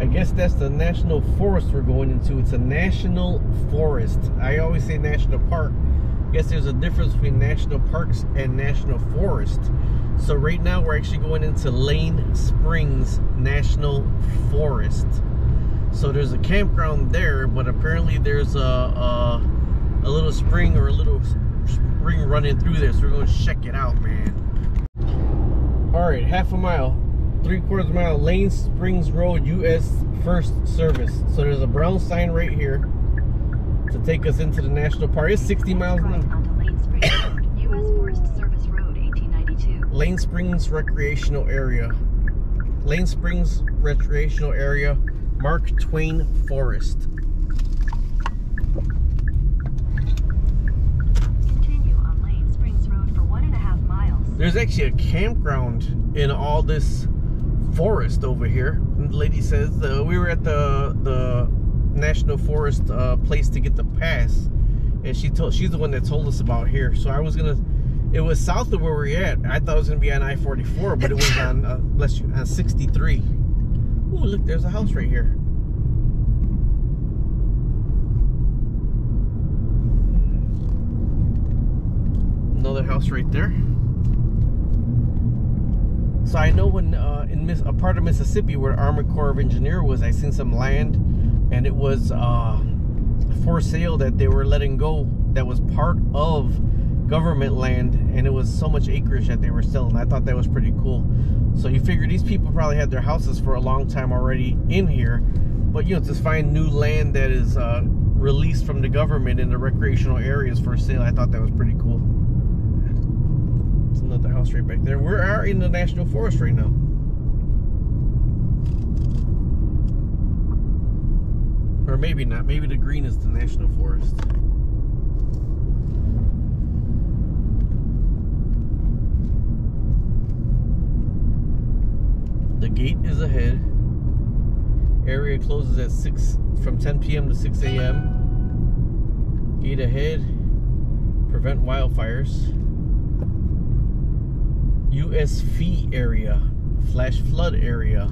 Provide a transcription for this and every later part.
I guess that's the national forest we're going into. It's a national forest. I always say national park. I guess there's a difference between national parks and national forest. So right now we're actually going into Lane Springs National Forest. So there's a campground there, but apparently there's a little spring or a little spring running through there. So we're going to check it out, man. All right, half a mile. 3/4 mile, Lane Springs Road, U.S. First Service. So there's a brown sign right here to take us into the national park. It's 60 miles an hour. Onto Lane Springs Road, U.S. Forest Service Road, 1892. Lane Springs Recreational Area. Lane Springs Recreational Area, Mark Twain Forest. Continue on Lane Springs Road for 1.5 miles. There's actually a campground in all this forest over here. And the lady says we were at the National Forest place to get the pass, and she's the one that told us about here. So I was gonna, it was south of where we're at. I thought it was gonna be on I-44, but it was on on 63. Oh, look, there's a house right here. Another house right there. So I know when in a part of Mississippi where Army Corps of Engineers was, I seen some land, and it was for sale that they were letting go. That was part of government land, and it was so much acreage that they were selling. I thought that was pretty cool. So you figure these people probably had their houses for a long time already in here, but you know, to find new land that is released from the government in the recreational areas for sale, I thought that was pretty cool. There's another house right back there. We are in the national forest right now. Or maybe not. Maybe the green is the national forest. The gate is ahead. Area closes at 6 from 10 p.m. to 6 a.m. Gate ahead. Prevent wildfires. U.S. fee area. Flash flood area.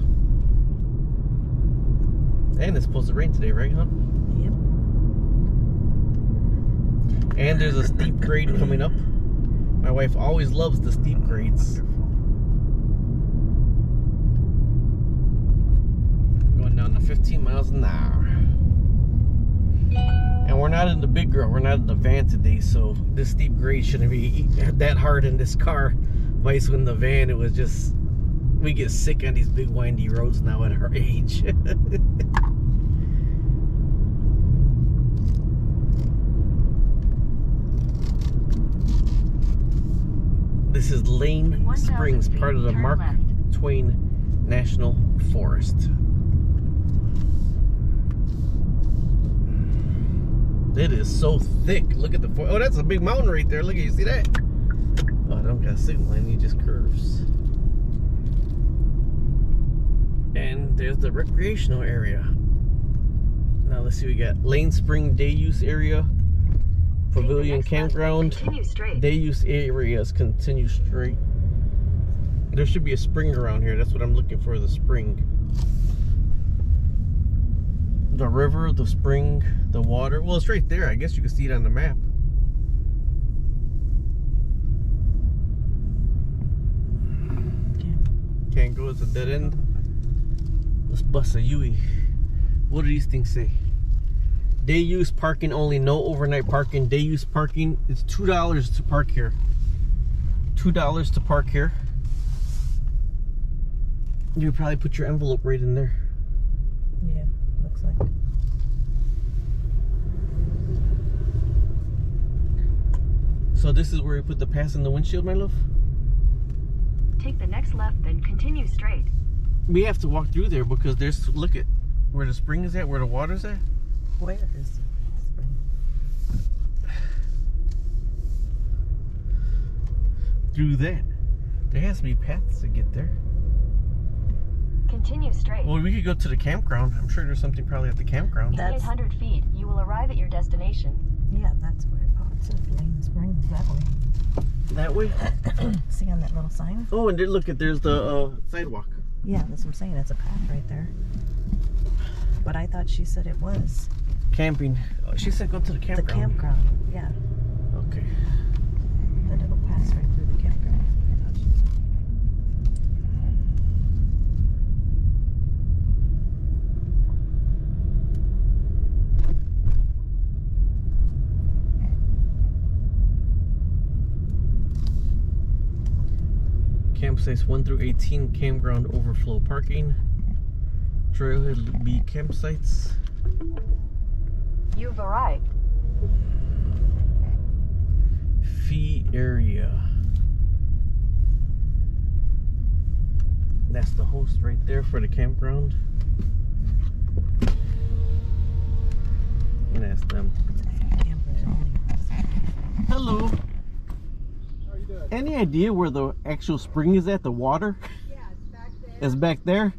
And it's supposed to rain today, right, huh? Yep. And there's a steep grade coming up. My wife always loves the steep grades. Going down to 15 miles an hour. And we're not in the big girl, we're not in the van today, so this steep grade shouldn't be that hard in this car. Vice in the van, it was just, we get sick on these big windy roads now at our age. This is Lane Springs, part of the Mark Twain National Forest. It is so thick. Look at the oh, that's a big mountain right there. Look at you, see that? Oh, I don't got a signal line, he just curves. And there's the recreational area. Now let's see, we got Lane Spring Day Use Area, Pavilion Campground, Day Use Areas, continue straight. There should be a spring around here. That's what I'm looking for, the spring. The river, the spring, the water. Well, it's right there. I guess you can see it on the map. Can't go, it's a dead end. Let's bust a Yui. What do these things say? Day use parking only, no overnight parking. Day use parking, it's $2 to park here. $2 to park here. You probably put your envelope right in there. Yeah, looks like. So this is where you put the pass in the windshield, my love? Take the next left, then continue straight. We have to walk through there because there's, look at where the spring is at, where the water's at. Where is the spring? Through that. There has to be paths to get there. Continue straight. Well, we could go to the campground. I'm sure there's something probably at the campground. In 800 feet, you will arrive at your destination. Yeah, that's where it pops. It's Lane Springs that way. That way? See on that little sign? Oh, and then look at, there's the sidewalk. Yeah, that's what I'm saying. It's a path right there. thought she said it was. Camping. Oh, she said go to the The campground. campground, yeah. Okay. Then it'll pass right through the campground. I thought she said. Campsites 1 through 18, campground overflow parking. Trailhead B campsites. You've arrived. Fee area. That's the host right there for the campground. And that's them. Campers only. Hello. How are you doing? Any idea where the actual spring is at? The water? Yeah, it's back there. It's back there?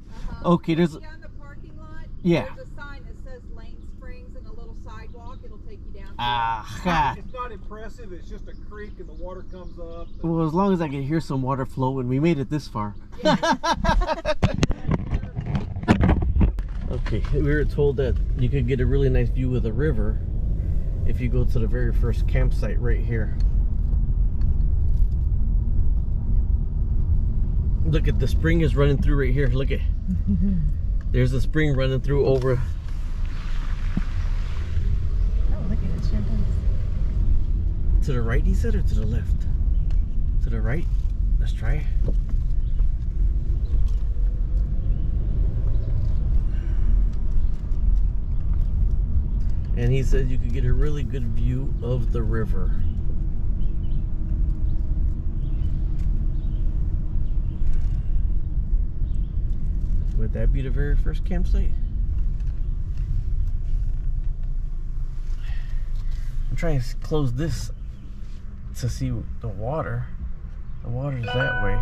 Okay, there's Down the parking lot. Yeah. There's a sign that says Lane Springs and a little sidewalk. It'll take you down. aha. It's not impressive. It's just a creek and the water comes up. Well, as long as I can hear some water flowing, we made it this far. Okay, we were told that you could get a really nice view of the river if you go to the very first campsite right here. Look at the spring is running through right here. Look at there's a spring running through over. Oh, look at it. Sure does. To the right, he said, or to the left? To the right. Let's try. And he said you could get a really good view of the river. Would that be the very first campsite? I'm trying to close this to see the water. The water's that way.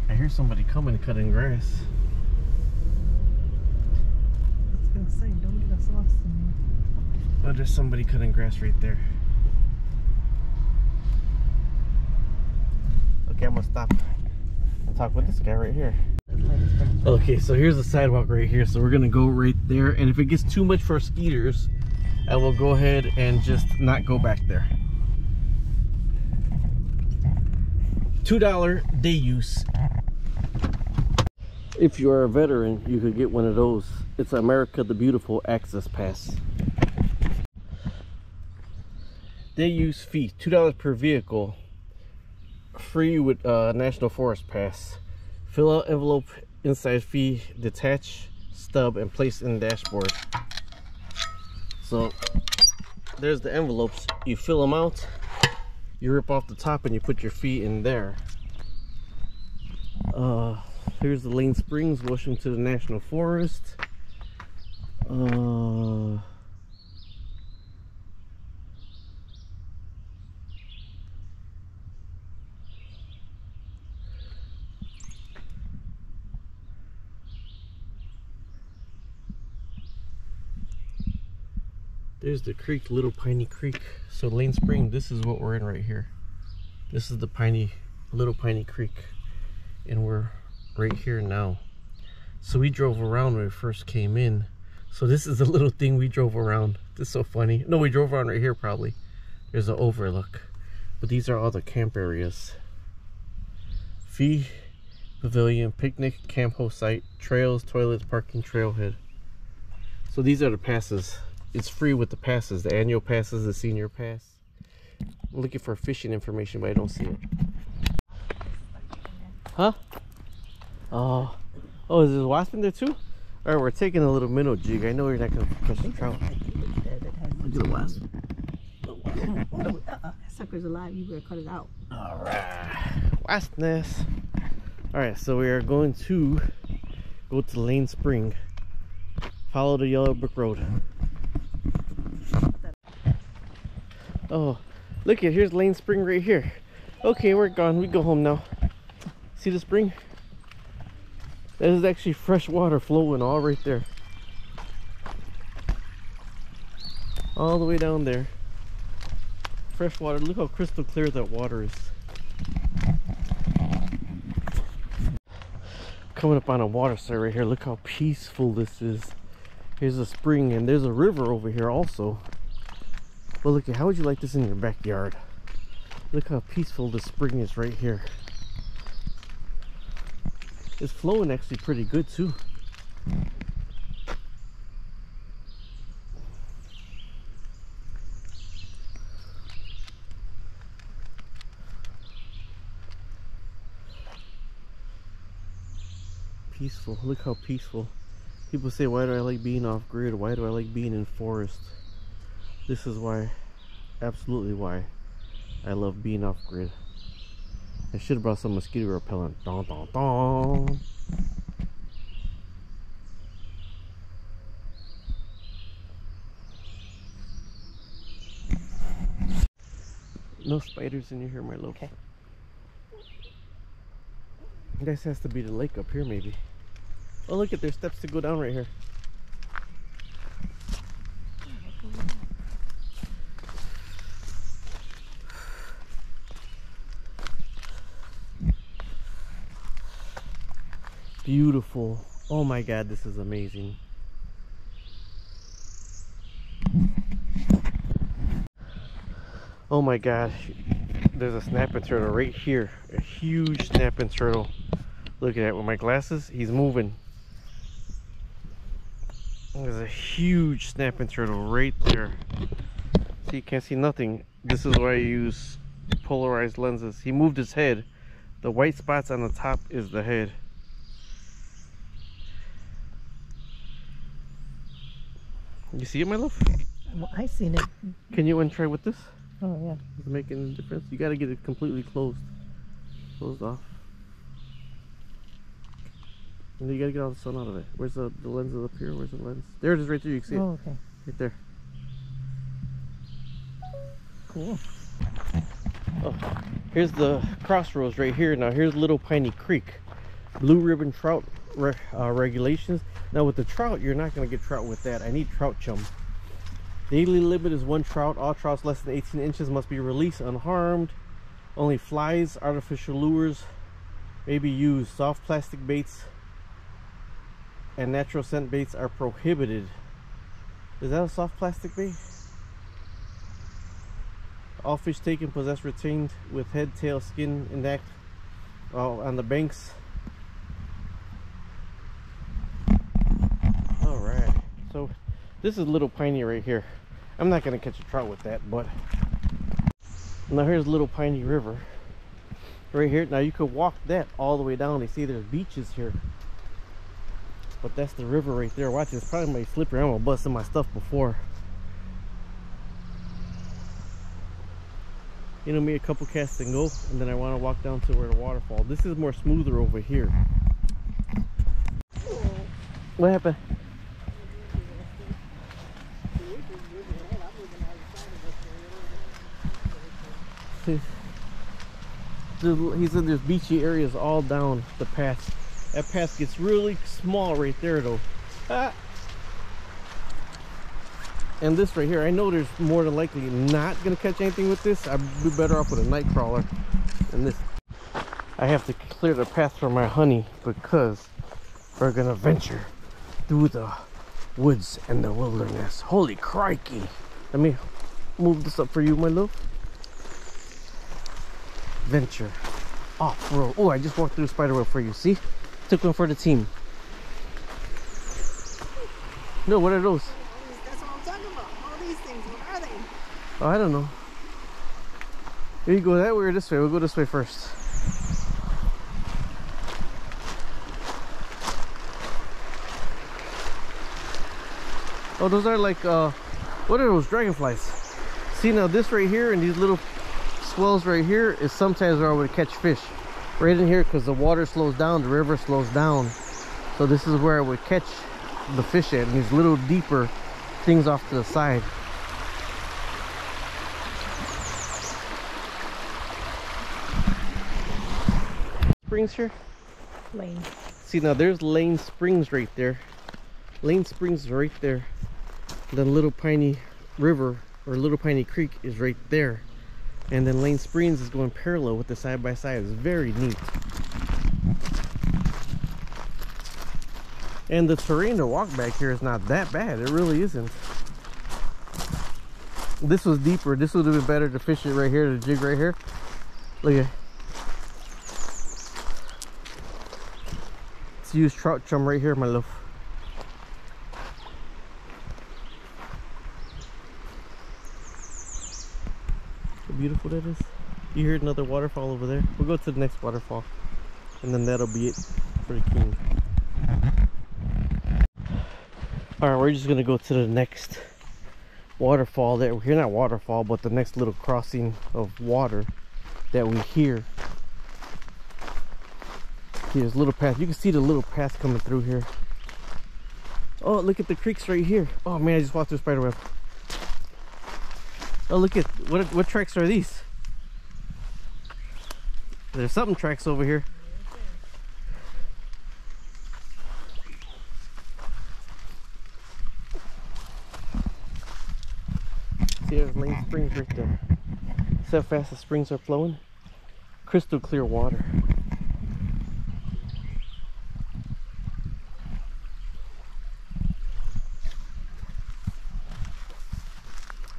I hear somebody coming cutting grass. I was gonna say, don't get us lost in Oh, there's somebody cutting grass right there. Okay, I'm gonna stop and talk with this guy right here. there. Okay, so here's the sidewalk right here. So we're gonna go right there, and if it gets too much for skeeters, I will go ahead and just not go back there. $2 day use. If you are a veteran, you could get one of those. It's America the Beautiful Access Pass. Day use fee, $2 per vehicle. Free with National Forest Pass. Fill out envelope inside fee, detach stub, and place in dashboard. So there's the envelopes. You fill them out, you rip off the top, and you put your fee in there. Here's the Lane Springs, Washington National Forest. There's the creek, Little Piney Creek. So Lane Spring, this is what we're in right here. This is the Little Piney Creek, and we're right here now. So we drove around when we first came in. So this is the little thing we drove around. This is so funny. No, we drove around right here probably. There's an overlook. But these are all the camp areas. Fee, pavilion, picnic, camp host site, trails, toilets, parking, trailhead. So these are the passes. It's free with the passes, the annual passes, the senior pass. I'm looking for fishing information, but I don't see it. Huh? Oh, is there a wasp in there too? All right, we're taking a little minnow jig. I know you're not gonna catch the trout. Look at the wasp. That sucker's alive. You better cut it out. All right, wasp nest. All right, so we are going to go to Lane Spring. Follow the yellow brick road. Oh, look at, here's Lane Spring right here. Okay, we're gone. We go home now. See the spring? There's actually fresh water flowing all right there. All the way down there. Fresh water. Look how crystal clear that water is. coming up on a water side right here. Look how peaceful this is. Here's a spring and there's a river over here also. Well, look at, how would you like this in your backyard? Look how peaceful the spring is right here. It's flowing actually pretty good too. Peaceful. Look how peaceful. People say, why do I like being off grid? Why do I like being in forest? This is why. Absolutely why I love being off grid. I should have brought some mosquito repellent. Don, don, don. No spiders in here, my love. Okay. This has to be the lake up here, maybe. Oh, look at, there's steps to go down right here. Beautiful. Oh my God, this is amazing. Oh my God, there's a snapping turtle right here. A huge snapping turtle. Look at that with my glasses. He's moving. There's a huge snapping turtle right there. See, you can't see nothing. This is why I use polarized lenses. He moved his head. The white spots on the top is the head. You see it, my love? Well, I seen it. Can you try with this? Oh yeah. Is it making a difference? You gotta get it completely closed off. And you gotta get all the sun out of it. Where's the lens up here? Where's the lens? There it is, right there. You can see it. Oh, okay. Right there. Cool. Oh, here's the crossroads right here. Now here's Little Piney Creek. Blue ribbon trout regulations. Now with the trout, you're not gonna get trout with that. I need trout chum. Daily limit is 1 trout. All trouts less than 18 inches must be released unharmed. Only flies, artificial lures may be used. Soft plastic baits and natural scent baits are prohibited. Is that a soft plastic bait? All fish taken, possessed, retained with head, tail, skin intact on the banks. Alright, so this is Little Piney right here. I'm not going to catch a trout with that, but now here's Little Piney River right here. Now you could walk that all the way down. You see there's beaches here, but that's the river right there. Watch, it's probably my slippery. I'm gonna bust in my stuff before. You know me, a couple casts and go, and then I want to walk down to where the waterfall. This is more smoother over here. What happened? He said there's beachy areas all down the path. That path gets really small right there though. And this right here, I know there's more than likely not gonna catch anything with this. I'd be better off with a night crawler than this. I have to clear the path for my honey because we're gonna venture through the woods and the wilderness. Holy crikey. Let me move this up for you, my love. Venture off-road. Oh, I just walked through a spider web for you. See? Took one for the team. No, what are those? That's what I'm talking about. All these things, what are they? Oh, I don't know. Here you go that way or this way? We'll go this way first. Oh, those are like, what are those? Dragonflies. See, now this right here and these little swells right here is sometimes where I would catch fish. Right in here, because the water slows down, the river slows down. So this is where I would catch the fish at, and these little deeper things off to the side. Springs here? Lane. See, now there's Lane Springs right there. Lane Springs is right there. The Little Piney River, or Little Piney Creek, is right there. And then Lane Springs is going parallel with the side by side. It's very neat. And the terrain to walk back here is not that bad. It really isn't. This was deeper. This would have been better to fish it right here, to jig right here. Look at it. Let's use trout chum right here, my love. How beautiful that is. You hear another waterfall over there? We'll go to the next waterfall. And then that'll be it for the king. Alright, we're just gonna go to the next waterfall that we're not waterfall, but the next little crossing of water that we hear. See, there's a little path. You can see the little path coming through here. Oh, look at the creeks right here. Oh man, I just walked through a spider web. Oh, look at what tracks are these? There's something tracks over here. See, there's Lane Springs right there. See how fast the springs are flowing? Crystal clear water.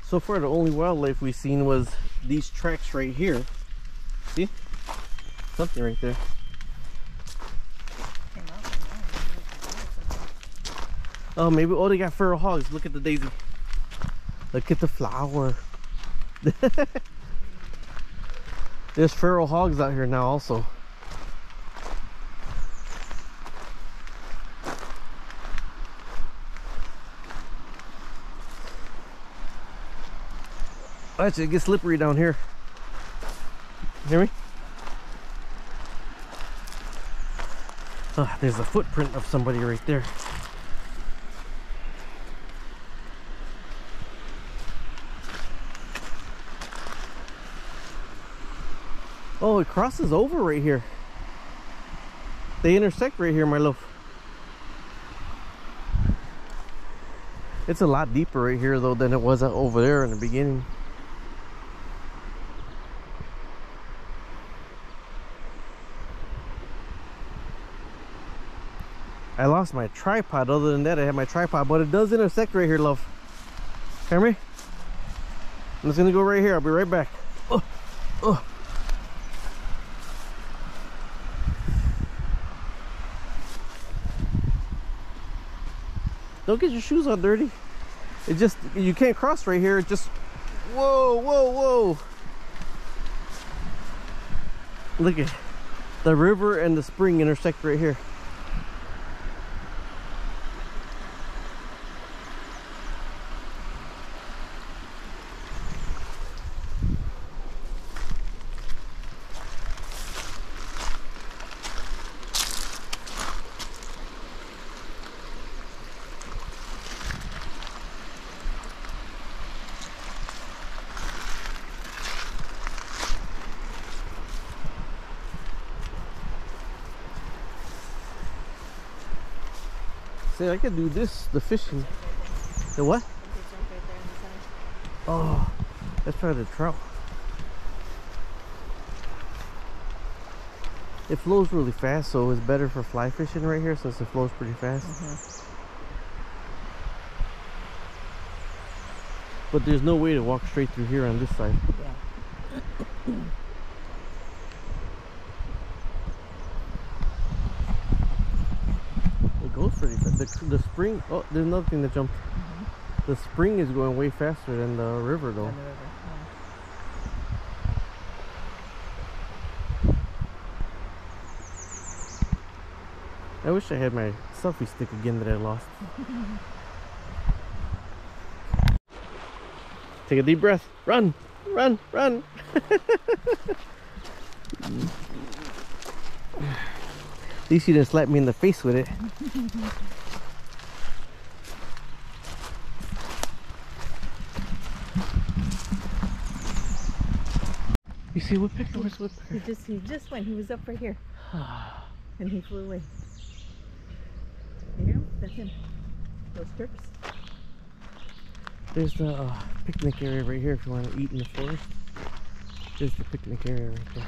So far, the only wildlife we've seen was these tracks right here. See? Something right there. Oh, maybe. Oh, they got feral hogs. Look at the daisy. Look at the flower. There's feral hogs out here now also. Actually, it gets slippery down here. Hear me? Oh, there's a footprint of somebody right there. Oh, it crosses over right here. They intersect right here, my love. It's a lot deeper right here though than it was over there in the beginning. I lost my tripod. Other than that, I have my tripod, but it does intersect right here, love. Hear me? I'm just gonna go right here. I'll be right back. Oh, oh. Don't get your shoes all dirty. It just, you can't cross right here. It just, whoa, whoa, whoa. Look at the river and the spring intersect right here. See, I could do this, the fishing. The what? Oh, let's try the trout. It flows really fast, so it's better for fly fishing right here since it flows pretty fast. But there's no way to walk straight through here on this side. Yeah. It goes pretty fast. The spring, oh, there's another thing that jumped. The spring is going way faster than the river though. On the river. I wish I had my selfie stick again that I lost. Take a deep breath. Run, run, run. At least you didn't slap me in the face with it. You see woodpecker? Where's woodpecker? He just went. He was up right here. And he flew away. There you go. That's him. Those strips. There's the picnic area right here if you want to eat in the forest. There's the picnic area right there.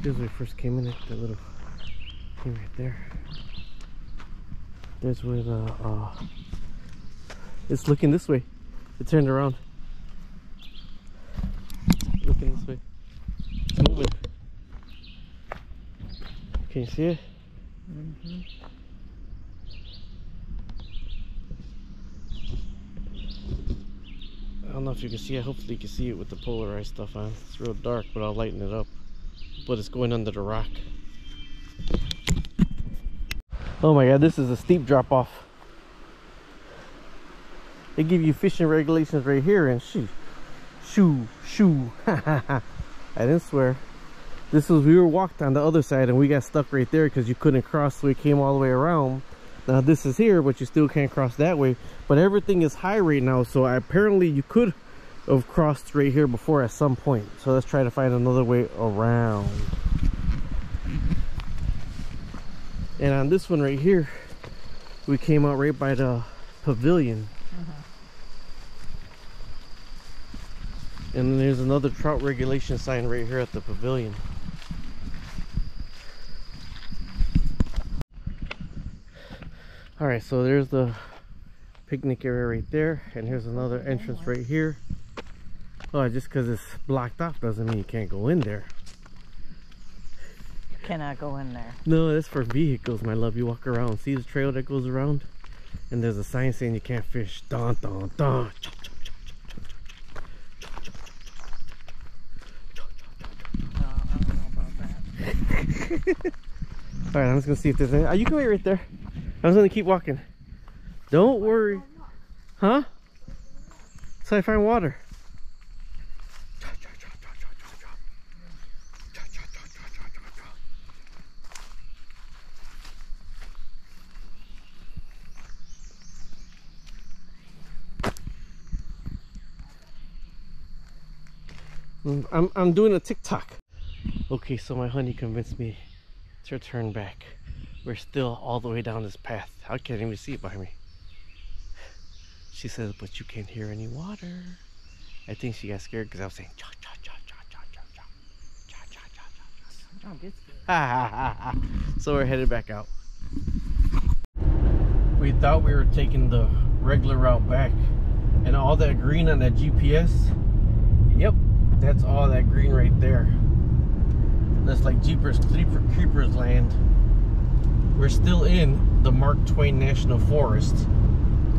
Here's where we first came in, that little thing right there. There's where the it's looking this way. It turned around. Looking this way. It's moving. Can you see it? Mm-hmm. I don't know if you can see it. Hopefully you can see it with the polarized stuff on. It's real dark, but I'll lighten it up. But it's going under the rock. Oh my god, this is a steep drop off. They give you fishing regulations right here, and shoo. I didn't swear. This was, we were walked on the other side and we got stuck right there because you couldn't cross, so we came all the way around. Now this is here, but you still can't cross that way. But everything is high right now, so apparently you could have crossed right here before at some point. So let's try to find another way around. And on this one right here, we came out right by the pavilion. And then there's another trout regulation sign right here at the pavilion. All right, so there's the picnic area right there, and here's another entrance right here. Oh, just because it's blocked off doesn't mean you can't go in there. You cannot go in there. No, that's for vehicles, my love. You walk around, see the trail that goes around, and there's a sign saying you can't fish. Dun dun dun. All right, I'm just gonna see if there's any. You can wait right there. I was gonna keep walking. Don't worry. Huh? So I find water. I'm doing a TikTok. Okay, so my honey convinced me to turn back. We're still all the way down this path. I can't even see it behind me. She says, but you can't hear any water. I think she got scared because I was saying cha cha cha cha cha cha cha cha cha cha cha. Oh, good. Ha ha ha ha. So we're headed back out. We thought we were taking the regular route back, and all that green on that GPS, yep, that's all that green right there. That's like Jeepers Creepers land. We're still in the Mark Twain National Forest.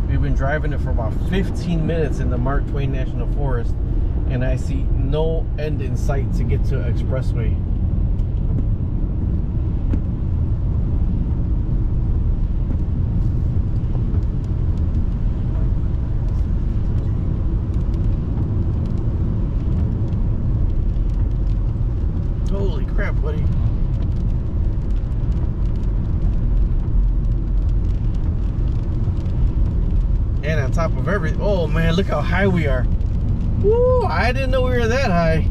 We've been driving it for about 15 minutes in the Mark Twain National Forest, and I see no end in sight to get to expressway. Holy crap, buddy. And on top of everything, oh man, look how high we are. Woo, I didn't know we were that high.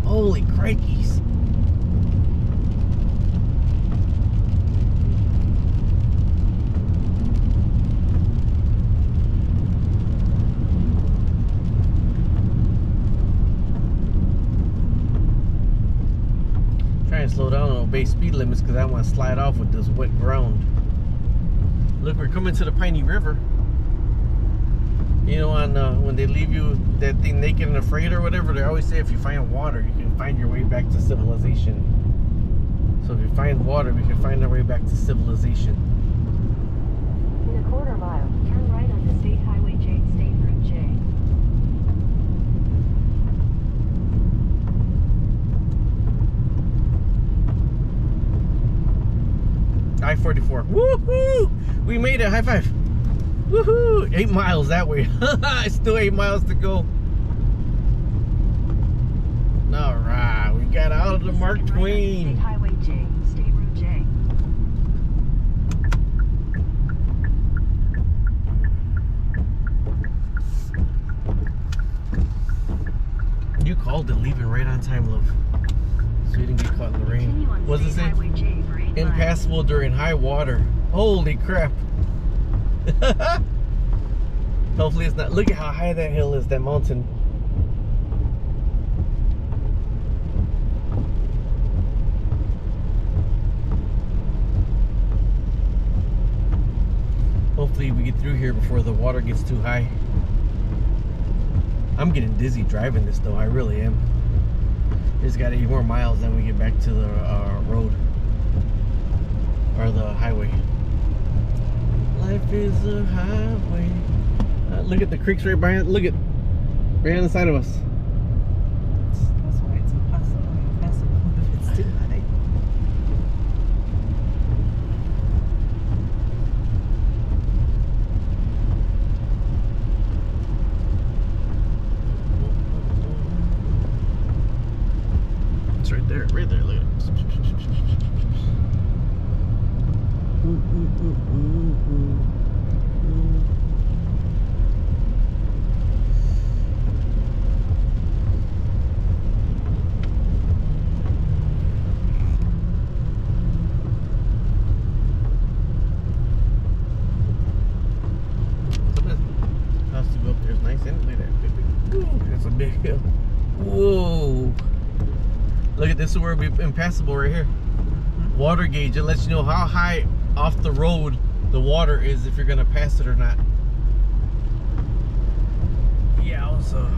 Holy crikeys. Trying to slow down and obey speed limits because I want to slide off with this wet ground. Look, we're coming to the Piney River. You know, on when they leave you that thing naked and afraid or whatever, they always say if you find water, you can find your way back to civilization. So if you find water, we can find our way back to civilization. In a quarter mile, turn right onto State Highway J, State Route J. I-44. Woohoo! We made it. High five. Woohoo! 8 miles that way. It's still 8 miles to go. All right, we got out of the Mark Twain. State Highway J, State Route J. You called it leaving right on time, love. So you didn't get caught in the rain. What does it say? Highway J for 8 miles. Impassable during high water. Holy crap. Hopefully it's not. Look at how high that hill is, that mountain. Hopefully we get through here before the water gets too high. I'm getting dizzy driving this though, I really am. It's got 8 more miles, then we get back to the road. Or the highway. Life is a highway. Look at the creeks right behind, look at, right on the side of us. That's why it's impassable if it's too high. It's right there, look at it. House to go up there is nice, and look at that. Ooh, that's a big hill. Whoa! Look at this, is where it'll be impassable right here. Water gauge, it lets you know how high off the road the water is, if you're gonna pass it or not. Yeah, also.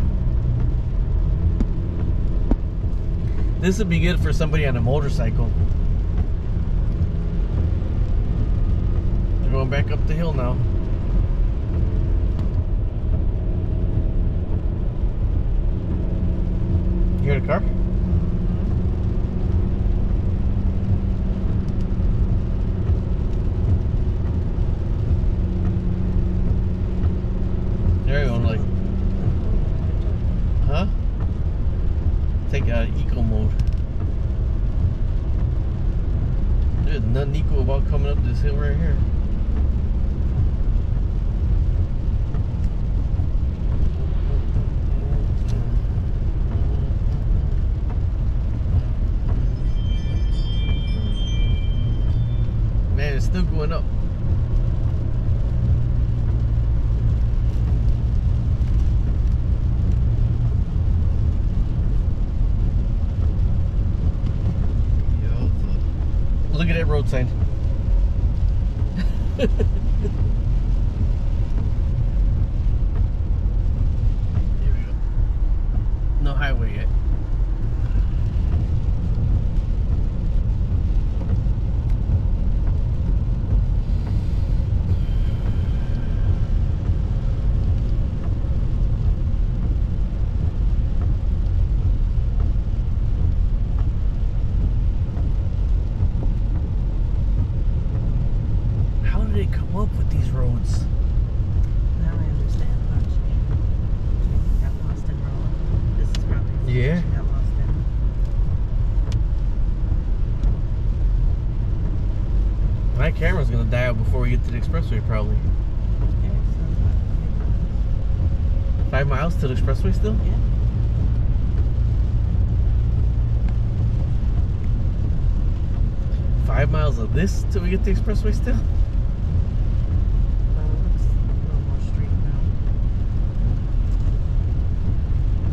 This would be good for somebody on a motorcycle. They're going back up the hill now. You hear the car? There you go, like, huh? Take eco mode. There's nothing eco about coming up this hill right here. Man, it's still going up. Look at that road sign. Here we go. No highway yet. Come up with these roads. Now I understand how she got lost in road. This is probably Yeah. she got lost in. My camera's gonna die out before we get to the expressway, probably. Okay, so 5 miles to the expressway still? yeah. 5 miles of this till we get to the expressway still? Well, it looks a little more straight now.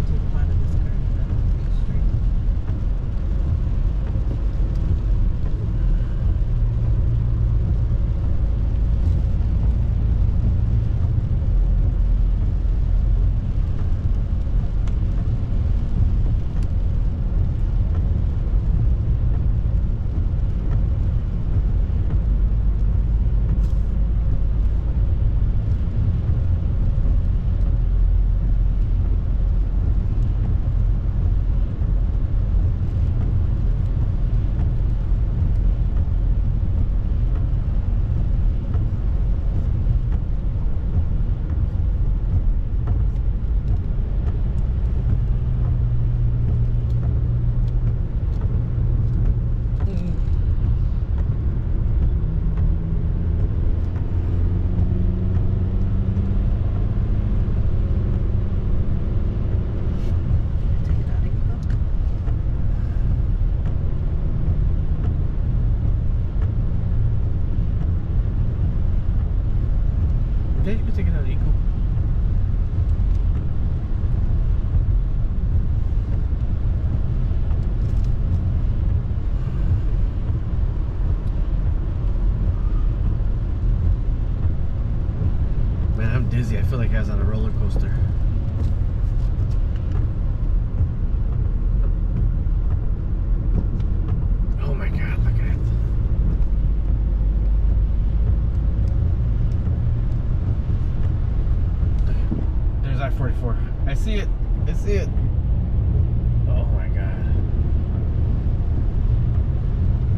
Take a lot of this curve, but it'll be straight. Yeah, you can take it out of eco. dizzy. I feel like I was on a roller coaster. Oh my God, look at it. There's I-44. I see it. I see it. Oh my God.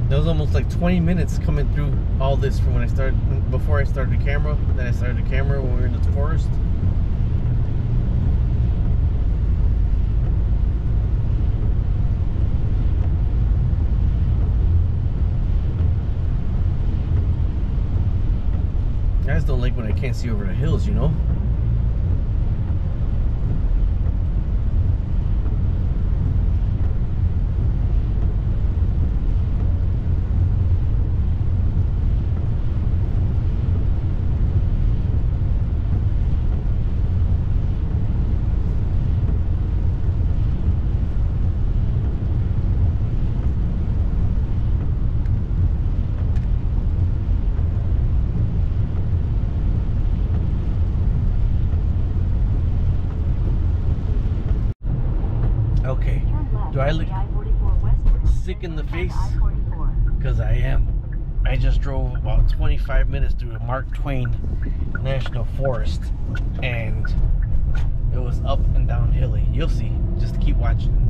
That was almost like 20 minutes coming through all this from when I started, before I started the camera. Then I started the camera when we were in the forest. I just don't like when I can't see over the hills, you know? Okay, do I look sick in the face? Because I am. I just drove about 25 minutes through the Mark Twain National Forest, and it was up and down hilly. You'll see. Just keep watching.